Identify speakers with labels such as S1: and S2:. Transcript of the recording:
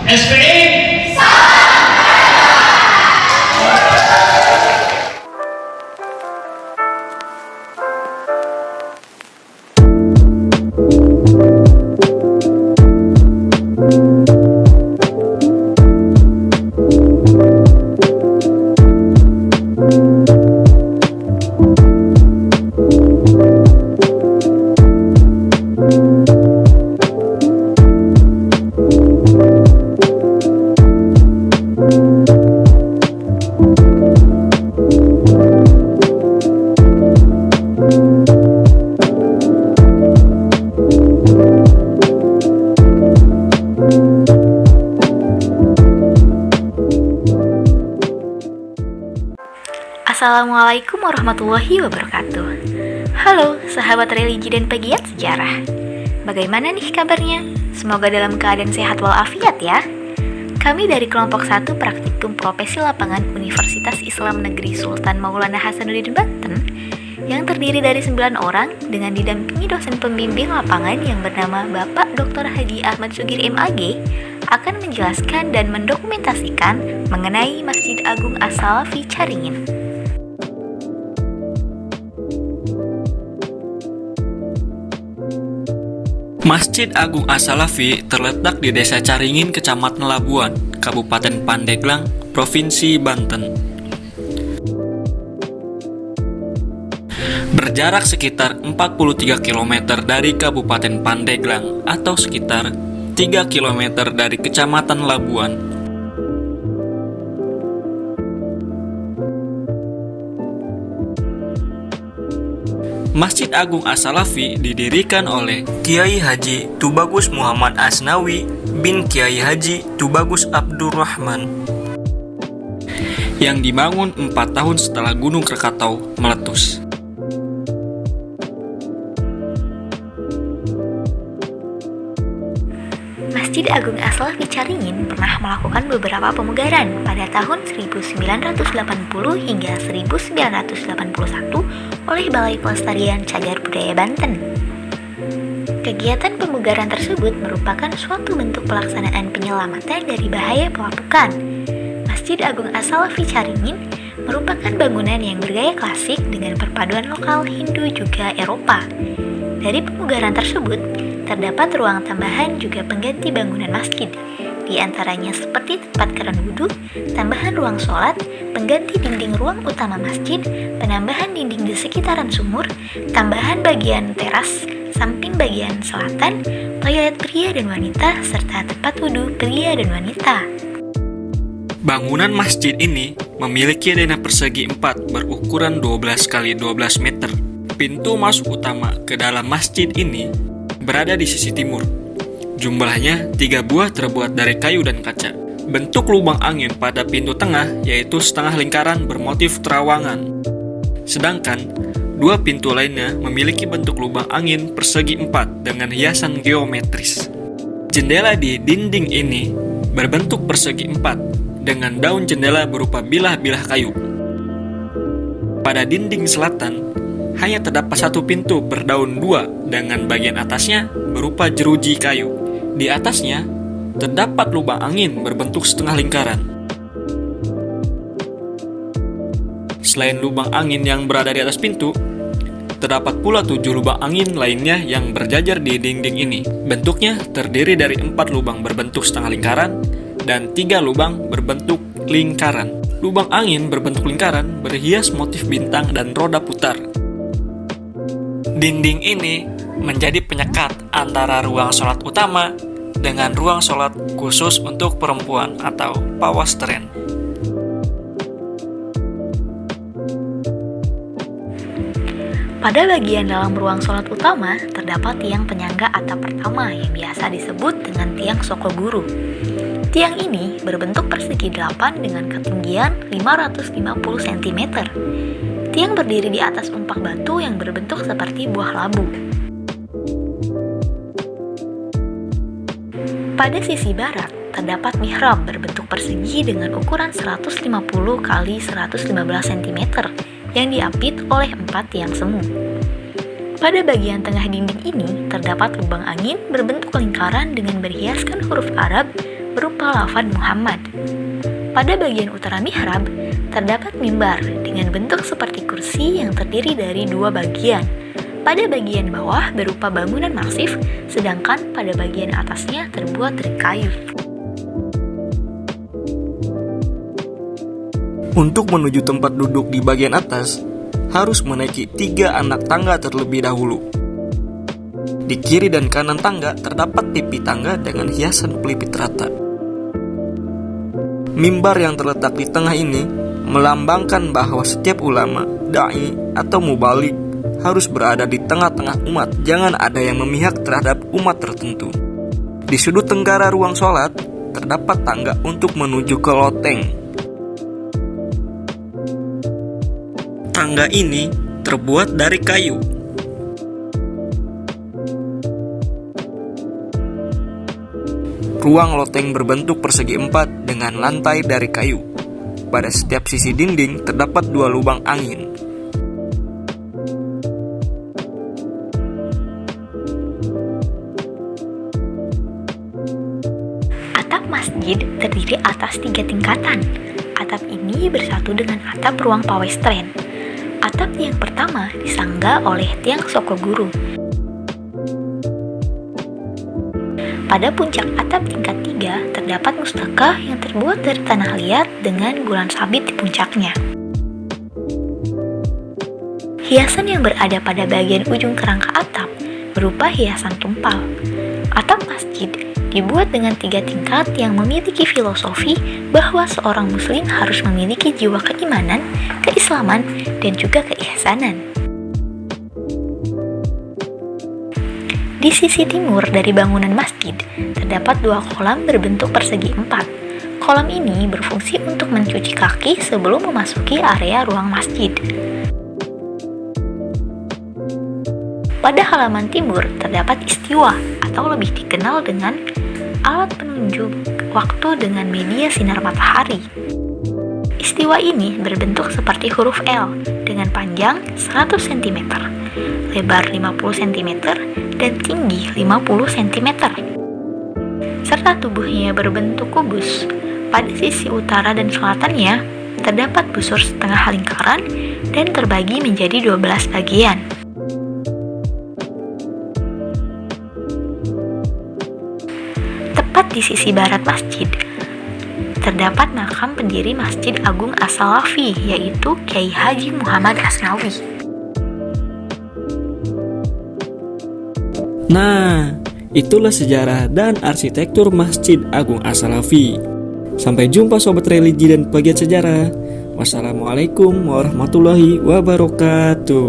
S1: SPI.
S2: Assalamualaikum warahmatullahi wabarakatuh. Halo sahabat religi dan pegiat sejarah. Bagaimana nih kabarnya? Semoga dalam keadaan sehat walafiat ya. Kami dari kelompok 1 Praktikum Profesi Lapangan Universitas Islam Negeri Sultan Maulana Hasanuddin Banten yang terdiri dari 9 orang dengan didampingi dosen pembimbing lapangan yang bernama Bapak Dr. Haji Ahmad Sugiri MAG akan menjelaskan dan mendokumentasikan mengenai Masjid Agung As-Salafi Caringin.
S3: Masjid Agung As-Salafi terletak di Desa Caringin, Kecamatan Labuan, Kabupaten Pandeglang, Provinsi Banten. Berjarak sekitar 43 km dari Kabupaten Pandeglang atau sekitar 3 km dari Kecamatan Labuan. Masjid Agung As-Salafi didirikan oleh Kiai Haji Tubagus Muhammad Asnawi bin Kiai Haji Tubagus Abdurrahman yang dibangun 4 tahun setelah Gunung Krakatau meletus.
S2: Masjid Agung As-Salafi Caringin pernah melakukan beberapa pemugaran pada tahun 1980 hingga 1981 oleh Balai Pelestarian Cagar Budaya Banten. Kegiatan pemugaran tersebut merupakan suatu bentuk pelaksanaan penyelamatan dari bahaya pelapukan. Masjid Agung As-Salafi Caringin merupakan bangunan yang bergaya klasik dengan perpaduan lokal Hindu juga Eropa. Dari pemugaran tersebut, terdapat ruang tambahan juga pengganti bangunan masjid, di antaranya seperti tempat keran wudhu, tambahan ruang sholat, pengganti dinding ruang utama masjid, penambahan dinding di sekitaran sumur, tambahan bagian teras, samping bagian selatan, toilet pria dan wanita, serta tempat wudhu pria dan wanita.
S3: Bangunan masjid ini memiliki denah persegi 4 berukuran 12 x 12 meter. Pintu masuk utama ke dalam masjid ini berada di sisi timur. Jumlahnya 3 buah terbuat dari kayu dan kaca. Bentuk lubang angin pada pintu tengah yaitu setengah lingkaran bermotif terawangan. Sedangkan 2 pintu lainnya memiliki bentuk lubang angin persegi 4 dengan hiasan geometris. Jendela di dinding ini berbentuk persegi 4 dengan daun jendela berupa bilah-bilah kayu. Pada dinding selatan hanya terdapat 1 pintu berdaun 2 dengan bagian atasnya berupa jeruji kayu. Di atasnya terdapat lubang angin berbentuk setengah lingkaran. Selain lubang angin yang berada di atas pintu, terdapat pula 7 lubang angin lainnya yang berjajar di dinding ini. Bentuknya terdiri dari 4 lubang berbentuk setengah lingkaran dan 3 lubang berbentuk lingkaran. Lubang angin berbentuk lingkaran berhias motif bintang dan roda putar. Dinding ini menjadi penyekat antara ruang sholat utama dengan ruang sholat khusus untuk perempuan atau pawastren.
S2: Pada bagian dalam ruang sholat utama, terdapat tiang penyangga atap pertama yang biasa disebut dengan tiang Sokoguru. Tiang ini berbentuk persegi 8 dengan ketinggian 550 cm. Tiang berdiri di atas umpak batu yang berbentuk seperti buah labu. Pada sisi barat, terdapat mihrab berbentuk persegi dengan ukuran 150 x 115 cm yang diapit oleh 4 tiang semu. Pada bagian tengah dinding ini, terdapat lubang angin berbentuk lingkaran dengan berhiaskan huruf Arab berupa lafaz Muhammad. Pada bagian utara mihrab, terdapat mimbar dengan bentuk seperti kursi yang terdiri dari dua bagian. Pada bagian bawah berupa bangunan massif, sedangkan pada bagian atasnya terbuat dari kayu.
S3: Untuk menuju tempat duduk di bagian atas, harus menaiki 3 anak tangga terlebih dahulu. Di kiri dan kanan tangga terdapat tepi tangga dengan hiasan pelipit rata. Mimbar yang terletak di tengah ini melambangkan bahwa setiap ulama, da'i, atau mubalik harus berada di tengah-tengah umat. Jangan ada yang memihak terhadap umat tertentu. Di sudut tenggara ruang sholat terdapat tangga untuk menuju ke loteng. Tangga ini terbuat dari kayu. Ruang loteng berbentuk persegi 4 dengan lantai dari kayu. Pada setiap sisi dinding terdapat 2 lubang angin.
S2: Atap masjid terdiri atas 3 tingkatan. Atap ini bersatu dengan atap ruang pawestren. Atap yang pertama disangga oleh tiang Sokoguru. Pada puncak atap tingkat 3 terdapat mustaka yang terbuat dari tanah liat dengan bulan sabit di puncaknya. Hiasan yang berada pada bagian ujung kerangka atap berupa hiasan tumpal. Atap masjid dibuat dengan 3 tingkat yang memiliki filosofi bahwa seorang muslim harus memiliki jiwa keimanan, keislaman, dan juga keihsanan. Di sisi timur dari bangunan masjid, terdapat 2 kolam berbentuk persegi 4. Kolam ini berfungsi untuk mencuci kaki sebelum memasuki area ruang masjid. Pada halaman timur, terdapat istiwa atau lebih dikenal dengan alat penunjuk waktu dengan media sinar matahari. Istiwa ini berbentuk seperti huruf L dengan panjang 100 cm, lebar 50 cm, dan tinggi 50 cm. Serta tubuhnya berbentuk kubus. Pada sisi utara dan selatannya, terdapat busur setengah lingkaran dan terbagi menjadi 12 bagian. Tepat di sisi barat masjid, terdapat makam pendiri Masjid Agung As-Salafi, yaitu Kiai Haji Muhammad Asnawi.
S3: Nah, itulah sejarah dan arsitektur Masjid Agung As-Salafi. Sampai jumpa sobat religi dan pegiat sejarah. Wassalamualaikum warahmatullahi wabarakatuh.